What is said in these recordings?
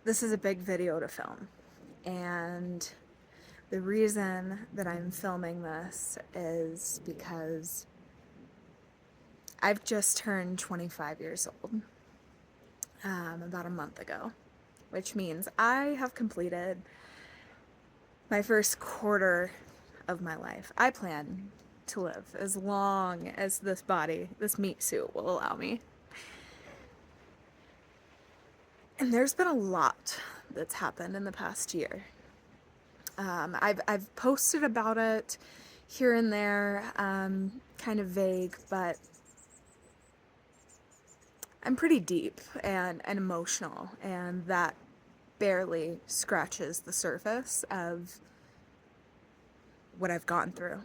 This is a big video to film, and the reason that I'm filming this is because I've just turned 25 years old about a month ago, which means I have completed my first quarter of my life. I plan to live as long as this body, this meat suit will allow me. And there's been a lot that's happened in the past year. I've posted about it here and there, kind of vague, but I'm pretty deep and emotional, and that barely scratches the surface of what I've gone through,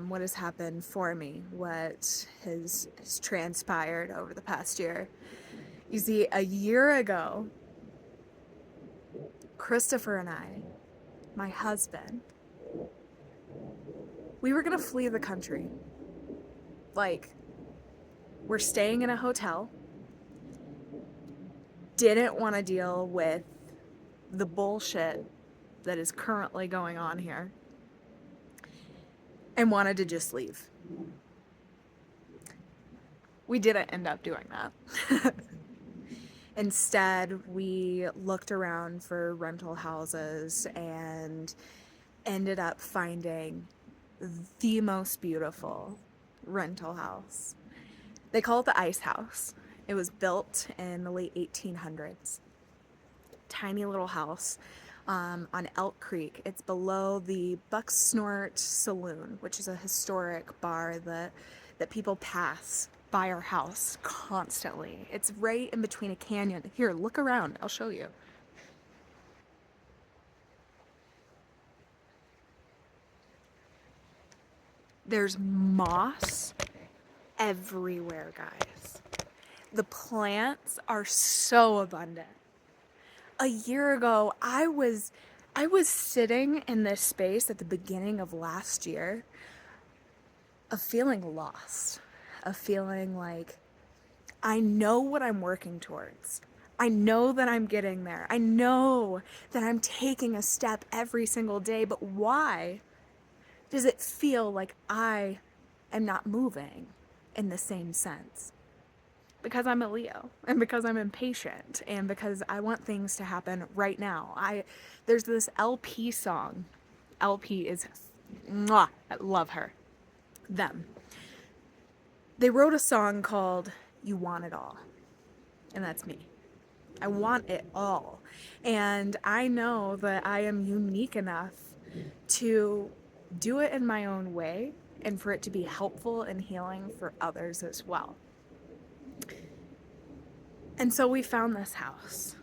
what has happened for me, what has transpired over the past year. You see, a year ago, Christopher and I, my husband, we were gonna flee the country. Like, we're staying in a hotel, didn't want to deal with the bullshit that is currently going on here, and wanted to just leave. We didn't end up doing that. Instead, we looked around for rental houses and ended up finding the most beautiful rental house. They call it the Ice House. It was built in the late 1800s. Tiny little house on Elk Creek. It's below the Bucksnort Saloon, which is a historic bar that people pass by our house constantly. It's right in between a canyon. Here, look around. I'll show you. There's moss everywhere, guys. The plants are so abundant. A year ago, I was sitting in this space at the beginning of last year of feeling lost, of feeling like I know what I'm working towards. I know that I'm getting there. I know that I'm taking a step every single day, but why does it feel like I am not moving in the same sense? Because I'm a Leo, and because I'm impatient, and because I want things to happen right now. There's this LP song. LP is mwah, I love her. Them. They wrote a song called You Want It All. And that's me. I want it all. And I know that I am unique enough to do it in my own way and for it to be helpful and healing for others as well. And so we found this house.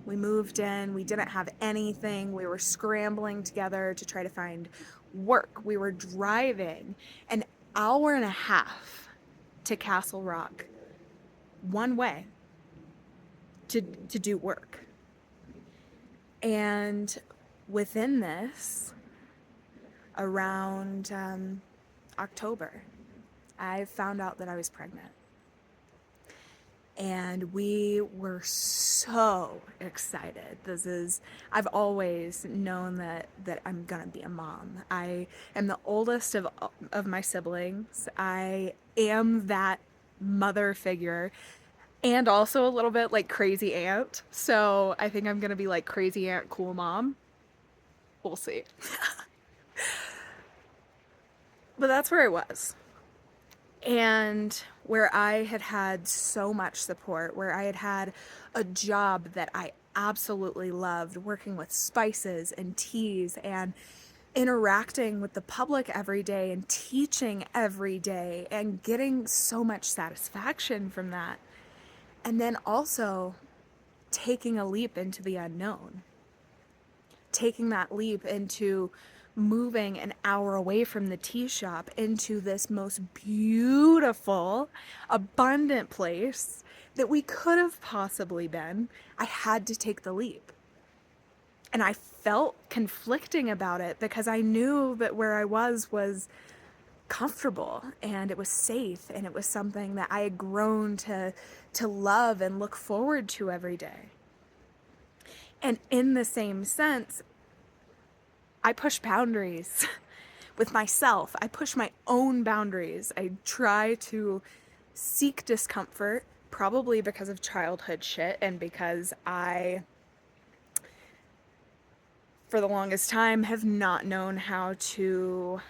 We moved in. We didn't have anything. We were scrambling together to try to find work. We were driving an hour and a half to Castle Rock one way to do work. And within this, around October, I found out that I was pregnant. And we were so excited. I've always known that I'm gonna be a mom. I am the oldest of my siblings. I am that mother figure and also a little bit like crazy aunt. So I think I'm gonna be like crazy aunt, cool mom. We'll see. But that's where I was. And where I had had so much support, where I had had a job that I absolutely loved, working with spices and teas and interacting with the public every day and teaching every day and getting so much satisfaction from that. And then also taking a leap into the unknown, taking that leap into moving an hour away from the tea shop into this most beautiful, abundant place that we could have possibly been. I had to take the leap. And I felt conflicting about it because I knew that where I was comfortable and it was safe and it was something that I had grown to love and look forward to every day. And in the same sense, I push boundaries with myself. I push my own boundaries. I try to seek discomfort, probably because of childhood shit and because I, for the longest time, have not known how to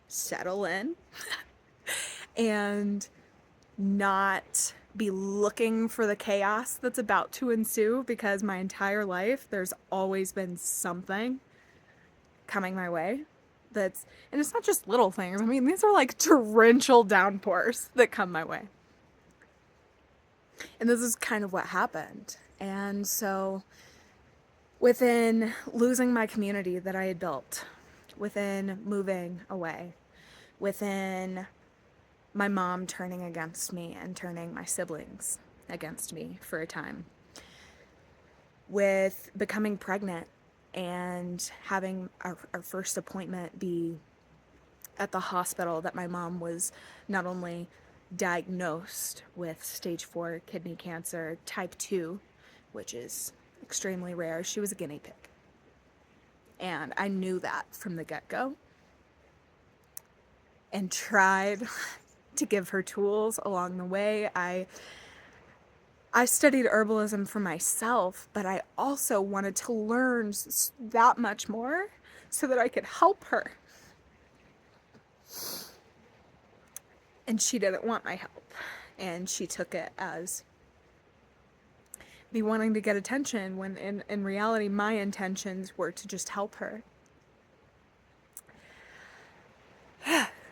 settle in and not be looking for the chaos that's about to ensue, because my entire life there's always been something coming my way that's, and it's not just little things. I mean, these are like torrential downpours that come my way. And this is kind of what happened. And so within losing my community that I had built, within moving away, within my mom turning against me and turning my siblings against me for a time, with becoming pregnant and having our first appointment be at the hospital that my mom was not only diagnosed with stage 4 kidney cancer, type 2, which is extremely rare. She was a guinea pig. And I knew that from the get-go and tried to give her tools along the way. I studied herbalism for myself, but I also wanted to learn that much more so that I could help her. And she didn't want my help. And she took it as me wanting to get attention, when in reality my intentions were to just help her.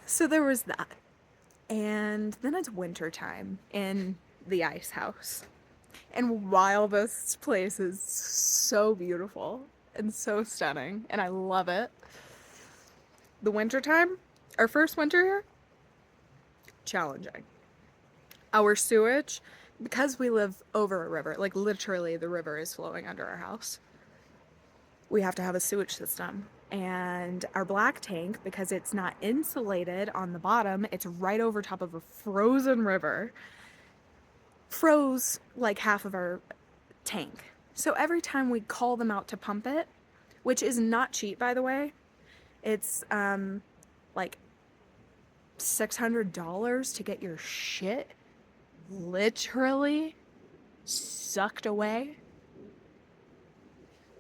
So there was that. And then it's winter time in the ice house. And while this place is so beautiful and so stunning, and I love it, the winter time, our first winter here, challenging. Our sewage, because we live over a river, like literally the river is flowing under our house, we have to have a sewage system. And our black tank, because it's not insulated on the bottom, it's right over top of a frozen river, froze like half of our tank. So every time we call them out to pump it, which is not cheap, by the way, it's like $600 to get your shit literally sucked away.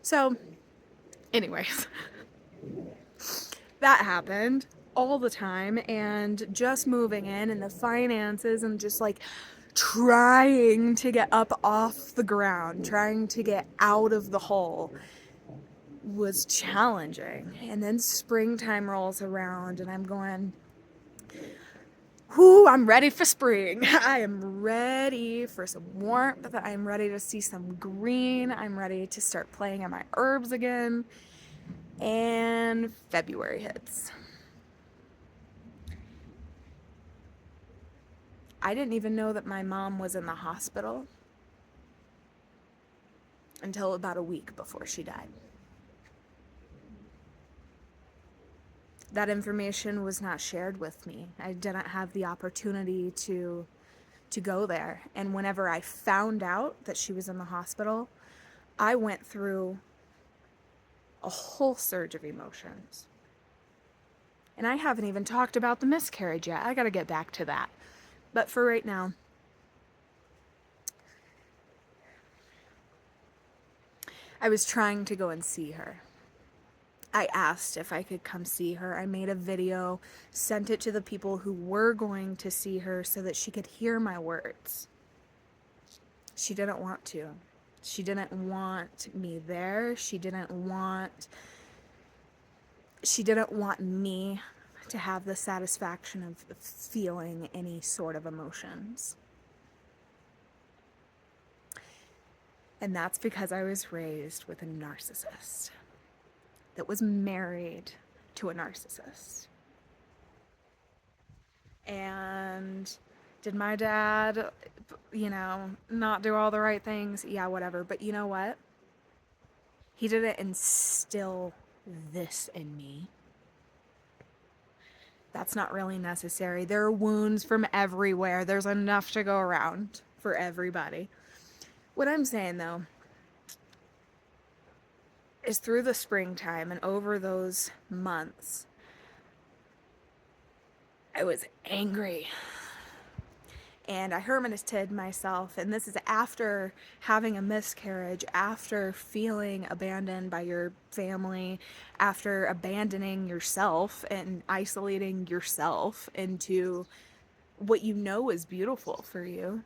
So anyways, that happened all the time, and just moving in and the finances and just like trying to get up off the ground, trying to get out of the hole was challenging. And then springtime rolls around and I'm going, whoo, I'm ready for spring. I am ready for some warmth. I'm ready to see some green. I'm ready to start playing in my herbs again. And February hits. I didn't even know that my mom was in the hospital until about a week before she died. That information was not shared with me. I didn't have the opportunity to go there. And whenever I found out that she was in the hospital, I went through a whole surge of emotions. And I haven't even talked about the miscarriage yet. I gotta get back to that. But for right now, I was trying to go and see her. I asked if I could come see her. I made a video, sent it to the people who were going to see her so that she could hear my words. She didn't want to. She didn't want me there. She didn't want me to have the satisfaction of feeling any sort of emotions. And that's because I was raised with a narcissist that was married to a narcissist. And did my dad, not do all the right things? Yeah, whatever. But you know what? He didn't instill this in me. That's not really necessary. There are wounds from everywhere. There's enough to go around for everybody. What I'm saying, though, is through the springtime and over those months, I was angry. And I hermited myself, and this is after having a miscarriage, after feeling abandoned by your family, after abandoning yourself and isolating yourself into what you know is beautiful for you,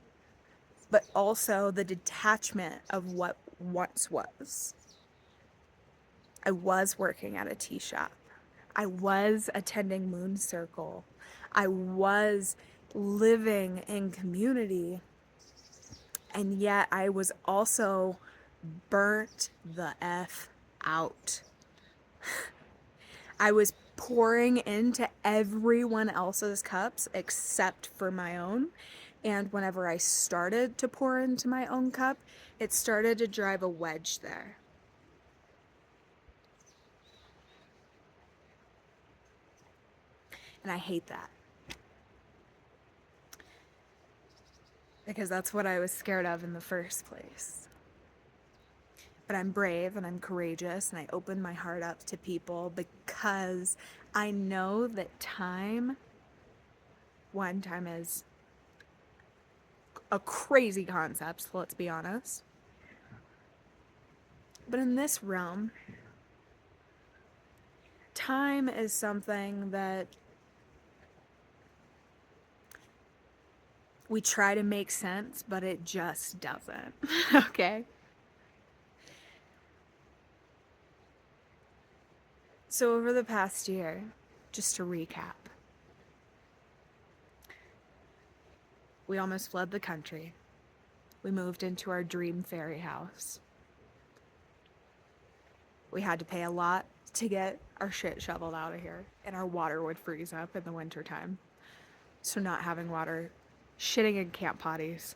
but also the detachment of what once was. I was working at a tea shop. I was attending Moon Circle. I was living in community. And yet I was also burnt the F out. I was pouring into everyone else's cups except for my own. And whenever I started to pour into my own cup, it started to drive a wedge there. And I hate that. Because that's what I was scared of in the first place. But I'm brave and I'm courageous and I open my heart up to people because I know that time is a crazy concept, let's be honest. But in this realm, time is something that we try to make sense, but it just doesn't. Okay? So, over the past year, just to recap, we almost fled the country. We moved into our dream fairy house. We had to pay a lot to get our shit shoveled out of here, and our water would freeze up in the wintertime. So, not having water, shitting in camp potties.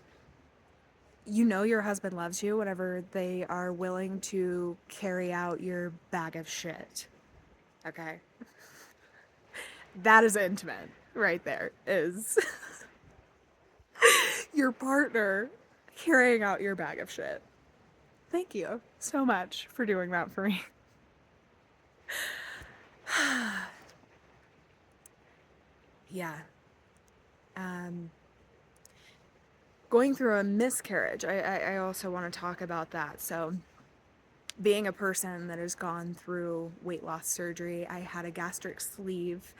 You know your husband loves you whenever they are willing to carry out your bag of shit. Okay? That is intimate right there, is your partner carrying out your bag of shit. Thank you so much for doing that for me. Yeah. Going through a miscarriage, I also want to talk about that. So, being a person that has gone through weight loss surgery, I had a gastric sleeve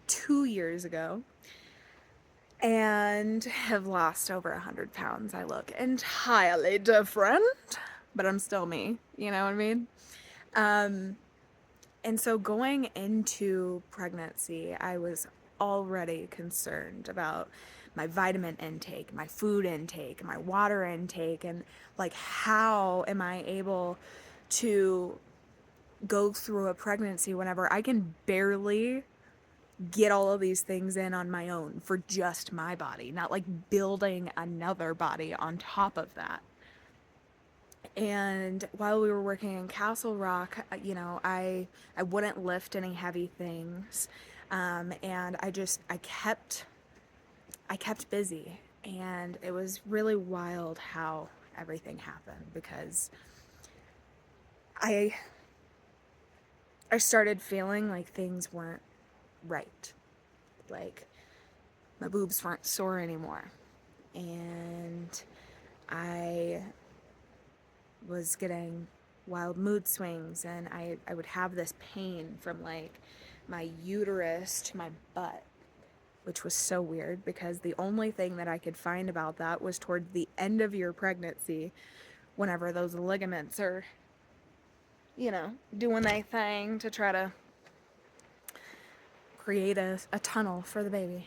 2 years ago and have lost over 100 pounds. I look entirely different, but I'm still me. You know what I mean? And so going into pregnancy, I was already concerned about my vitamin intake, my food intake, my water intake, and like, how am I able to go through a pregnancy whenever I can barely get all of these things in on my own for just my body, not like building another body on top of that. And while we were working in Castle Rock, I wouldn't lift any heavy things, and I kept busy, and it was really wild how everything happened because I I started feeling like things weren't right, like my boobs weren't sore anymore, and I was getting wild mood swings, and I would have this pain from like my uterus to my butt, which was so weird because the only thing that I could find about that was toward the end of your pregnancy, whenever those ligaments are, doing their thing to try to create a tunnel for the baby.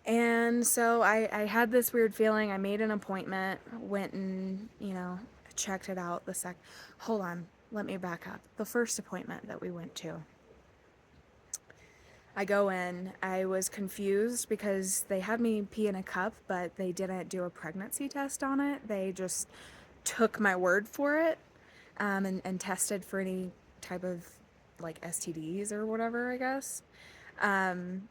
And so I had this weird feeling. I made an appointment, went and, checked it out. Hold on, let me back up. The first appointment that we went to, I go in, I was confused because they had me pee in a cup, but they didn't do a pregnancy test on it. They just took my word for it, and tested for any type of like STDs or whatever, I guess. And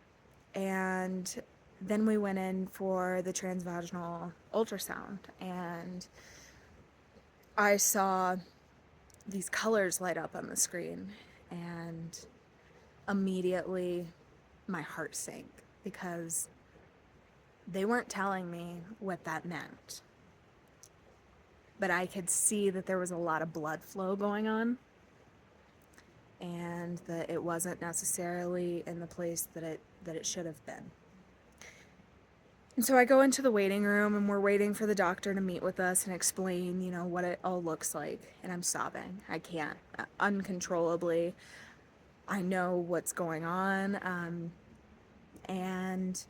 then we went in for the transvaginal ultrasound, and I saw these colors light up on the screen, and immediately my heart sank because they weren't telling me what that meant. But I could see that there was a lot of blood flow going on, and that it wasn't necessarily in the place that it should have been. And so I go into the waiting room, and we're waiting for the doctor to meet with us and explain, what it all looks like. And I'm sobbing. I can't, uncontrollably. I know what's going on. And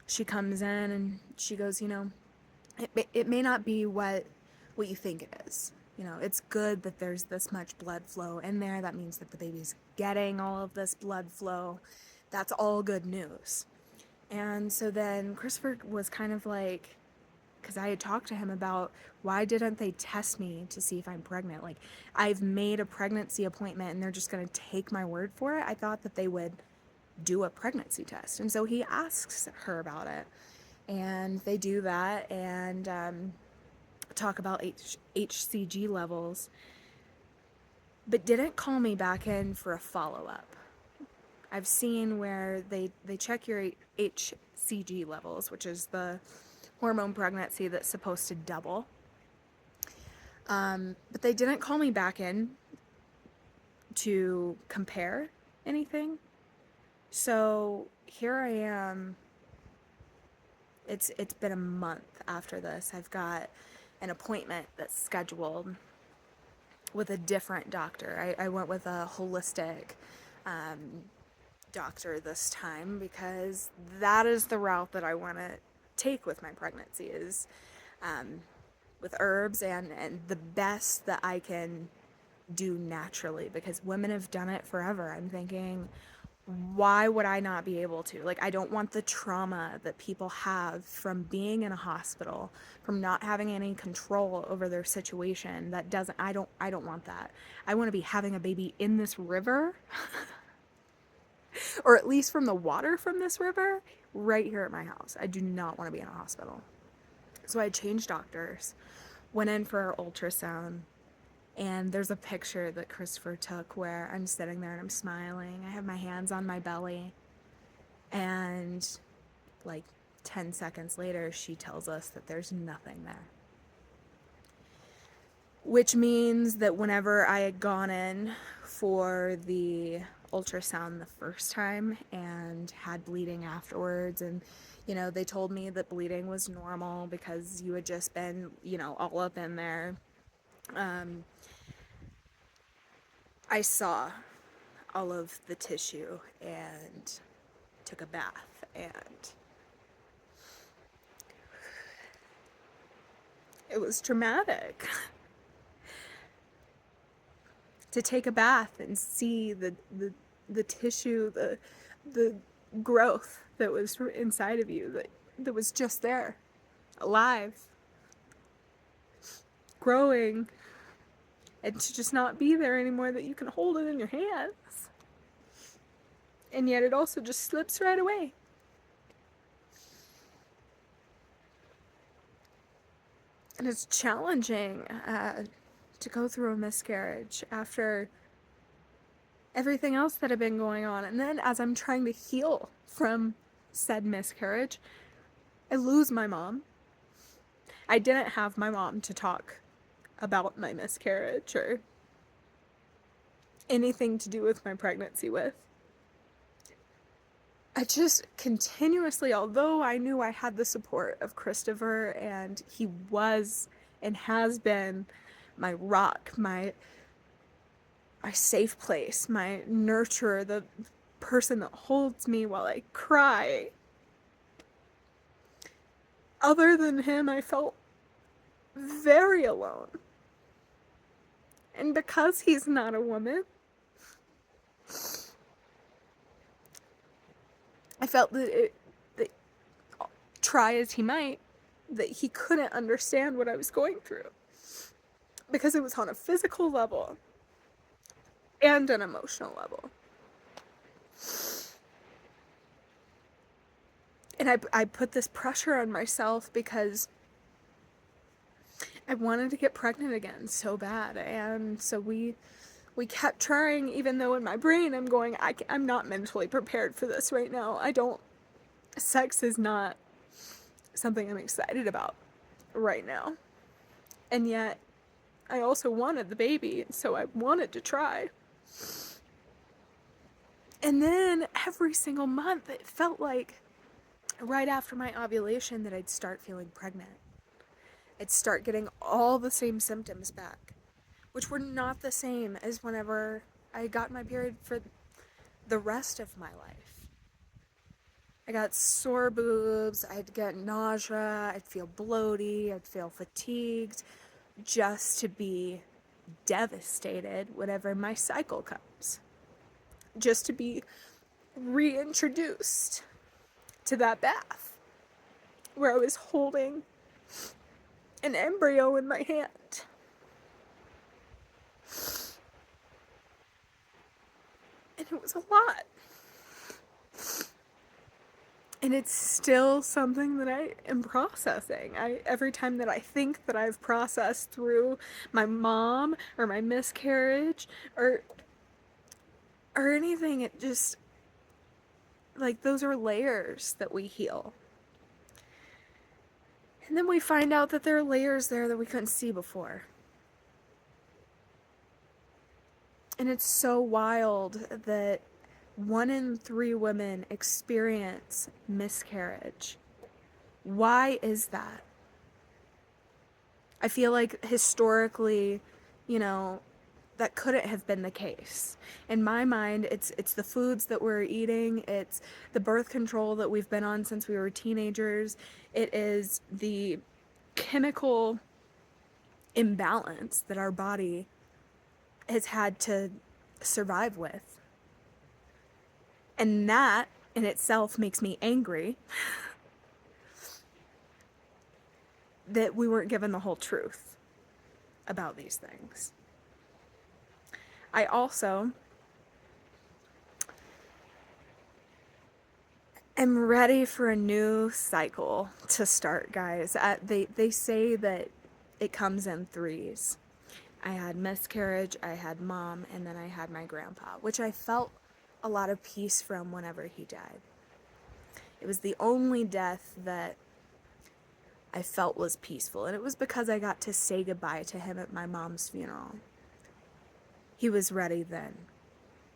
she comes in and she goes, it may not be what you think it is. It's good that there's this much blood flow in there. That means that the baby's getting all of this blood flow. That's all good news. And so then Christopher was kind of like, because I had talked to him about, why didn't they test me to see if I'm pregnant? Like, I've made a pregnancy appointment and they're just going to take my word for it. I thought that they would do a pregnancy test. And so he asks her about it. And they do that and talk about HCG levels, but didn't call me back in for a follow-up. I've seen where they check your HCG levels, which is the hormone pregnancy that's supposed to double. But they didn't call me back in to compare anything. So here I am. It's been a month after this. I've got an appointment that's scheduled with a different doctor. I went with a holistic doctor this time because that is the route that I want to take with my pregnancy, is with herbs and the best that I can do naturally, because women have done it forever. I'm thinking, why would I not be able to? Like, I don't want the trauma that people have from being in a hospital, from not having any control over their situation. I don't want that. I want to be having a baby in this river or at least from the water from this river right here at my house. I do not want to be in a hospital. So I changed doctors, went in for an ultrasound, and there's a picture that Christopher took where I'm sitting there and I'm smiling. I have my hands on my belly. And like 10 seconds later, she tells us that there's nothing there. Which means that whenever I had gone in for the ultrasound the first time and had bleeding afterwards, and they told me that bleeding was normal because you had just been, all up in there. I saw all of the tissue and took a bath, and it was traumatic to take a bath and see the tissue, the growth that was inside of you, that was just there, alive, growing, and to just not be there anymore, that you can hold it in your hands. And yet it also just slips right away. And it's challenging to go through a miscarriage after everything else that had been going on. And then as I'm trying to heal from said miscarriage, I lose my mom. I didn't have my mom to talk about my miscarriage or anything to do with my pregnancy with. I just continuously, although I knew I had the support of Christopher, and he was and has been my rock, my safe place, my nurturer, the person that holds me while I cry. Other than him, I felt very alone. And because he's not a woman, I felt that try as he might, that he couldn't understand what I was going through. Because it was on a physical level and an emotional level. And I put this pressure on myself because I wanted to get pregnant again so bad. And so we kept trying, even though in my brain I'm going, I'm not mentally prepared for this right now. Sex is not something I'm excited about right now. And yet, I also wanted the baby, so I wanted to try. And then every single month, it felt like right after my ovulation that I'd start feeling pregnant. I'd start getting all the same symptoms back, which were not the same as whenever I got my period for the rest of my life. I got sore boobs, I'd get nausea, I'd feel bloaty, I'd feel fatigued, just to be devastated whenever my cycle comes. Just to be reintroduced to that bath where I was holding an embryo in my hand. And it was a lot. And it's still something that I am processing. Every time that I think that I've processed through my mom or my miscarriage or anything, it just, like, those are layers that we heal. And then we find out that there are layers there that we couldn't see before. And it's so wild that 1 in 3 women experience miscarriage. Why is that? I feel like historically, that couldn't have been the case. In my mind, it's the foods that we're eating, it's the birth control that we've been on since we were teenagers, it is the chemical imbalance that our body has had to survive with. And that in itself makes me angry that we weren't given the whole truth about these things. I also am ready for a new cycle to start, guys. They say that it comes in threes. I had miscarriage, I had mom, and then I had my grandpa, which I felt a lot of peace from whenever he died. It was the only death that I felt was peaceful, and it was because I got to say goodbye to him at my mom's funeral. He was ready then.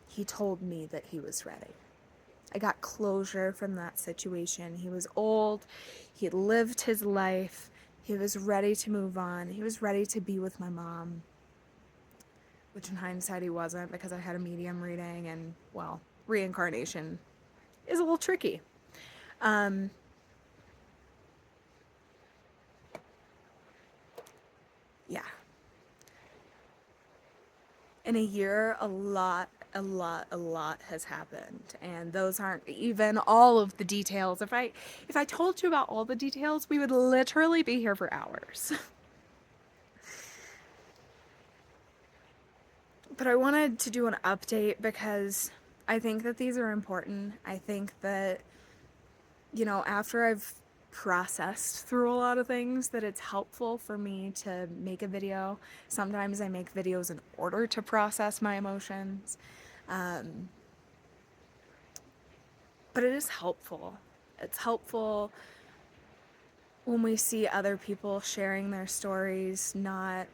He told me that he was ready. I got closure from that situation. He was old, he had lived his life, he was ready to move on, he was ready to be with my mom. Which in hindsight he wasn't, because I had a medium reading, and, well, reincarnation is a little tricky. Yeah. In a year, a lot has happened, and those aren't even all of the details. If I told you about all the details, we would literally be here for hours. But I wanted to do an update because I think that these are important. I think that, after I've processed through a lot of things, that it's helpful for me to make a video. Sometimes I make videos in order to process my emotions. But it is helpful. It's helpful when we see other people sharing their stories, not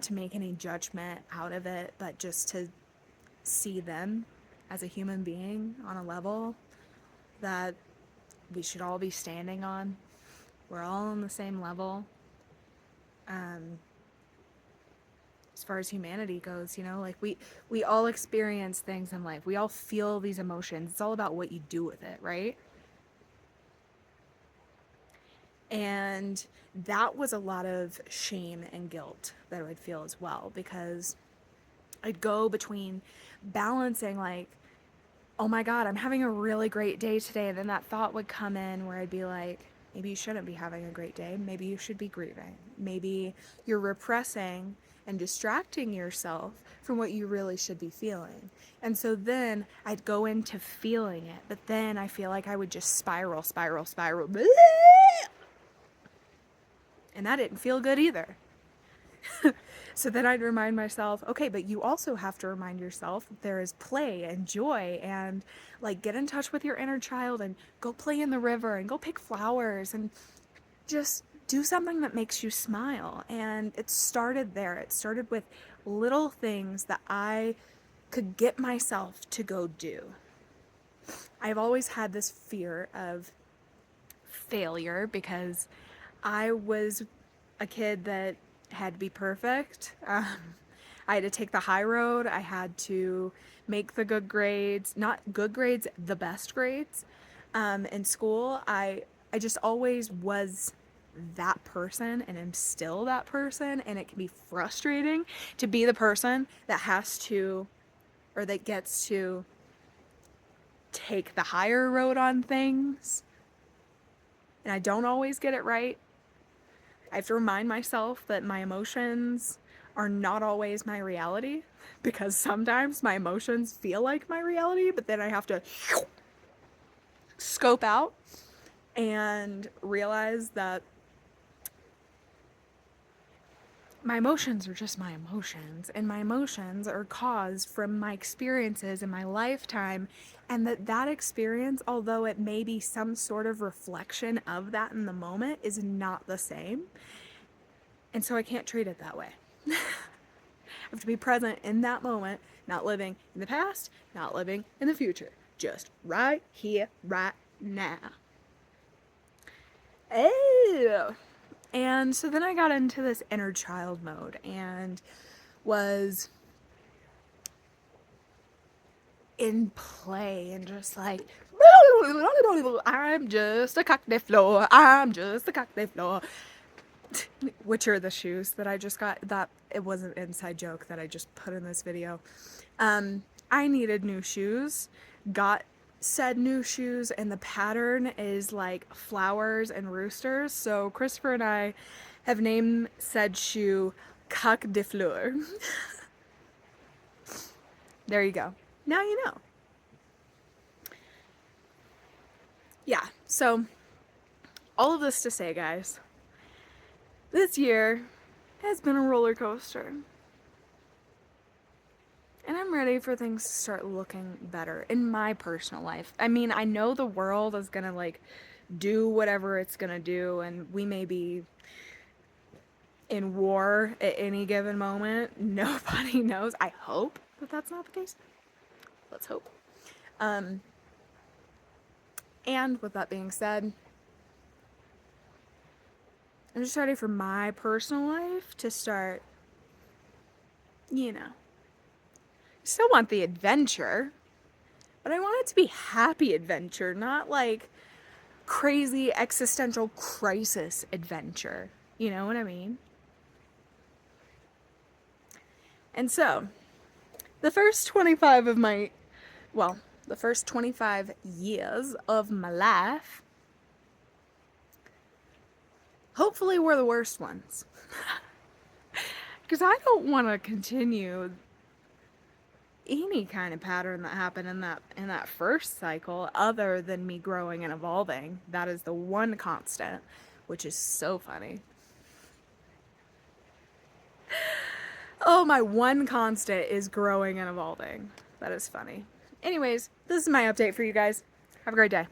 to make any judgment out of it, but just to see them as a human being on a level that we should all be standing on. We're all on the same level. As far as humanity goes, like we all experience things in life. We all feel these emotions. It's all about what you do with it, right? And that was a lot of shame and guilt that I would feel as well, because I'd go between balancing, like, oh my God, I'm having a really great day today. And then that thought would come in where I'd be like, maybe you shouldn't be having a great day. Maybe you should be grieving. Maybe you're repressing and distracting yourself from what you really should be feeling. And so then I'd go into feeling it, but then I feel like I would just spiral. And that didn't feel good either. So then I'd remind myself, okay, but you also have to remind yourself that there is play and joy, and like get in touch with your inner child and go play in the river and go pick flowers and just do something that makes you smile. And it started there. It started with little things that I could get myself to go do. I've always had this fear of failure because I was a kid that had to be perfect. I had to take the high road. I had to make the good grades, not good grades, the best grades. In school, I just always was that person, and am still that person, and it can be frustrating to be the person that has to, or that gets to take the higher road on things, and I don't always get it right. I have to remind myself that my emotions are not always my reality, because sometimes my emotions feel like my reality, but then I have to scope out and realize that my emotions are just my emotions, and my emotions are caused from my experiences in my lifetime, and that experience, although it may be some sort of reflection of that in the moment, is not the same. And so I can't treat it that way. I have to be present in that moment, not living in the past, not living in the future, just right here, right now. Oh. And so then I got into this inner child mode and was in play and just like, I'm just a cockney floor, I'm just a cockney floor. Which are the shoes that I just got. That it was an inside joke that I just put in this video. I needed new shoes, got said new shoes, and the pattern is like flowers and roosters. So Christopher and I have named said shoe Coq de Fleur. There you go. Now you know. Yeah, so all of this to say, guys, this year has been a roller coaster. And I'm ready for things to start looking better in my personal life. I mean, I know the world is gonna like do whatever it's gonna do, and we may be in war at any given moment. Nobody knows. I hope that that's not the case. Let's hope. And with that being said, I'm just ready for my personal life to start, still want the adventure, but I want it to be happy adventure, not like crazy existential crisis adventure. You know what I mean? And so, the first 25 years of my life, hopefully were the worst ones. Because I don't want to continue any kind of pattern that happened in that first cycle, other than me growing and evolving. That is the one constant, which is so funny. Oh, my one constant is growing and evolving. That is funny. Anyways, this is my update for you guys. Have a great day.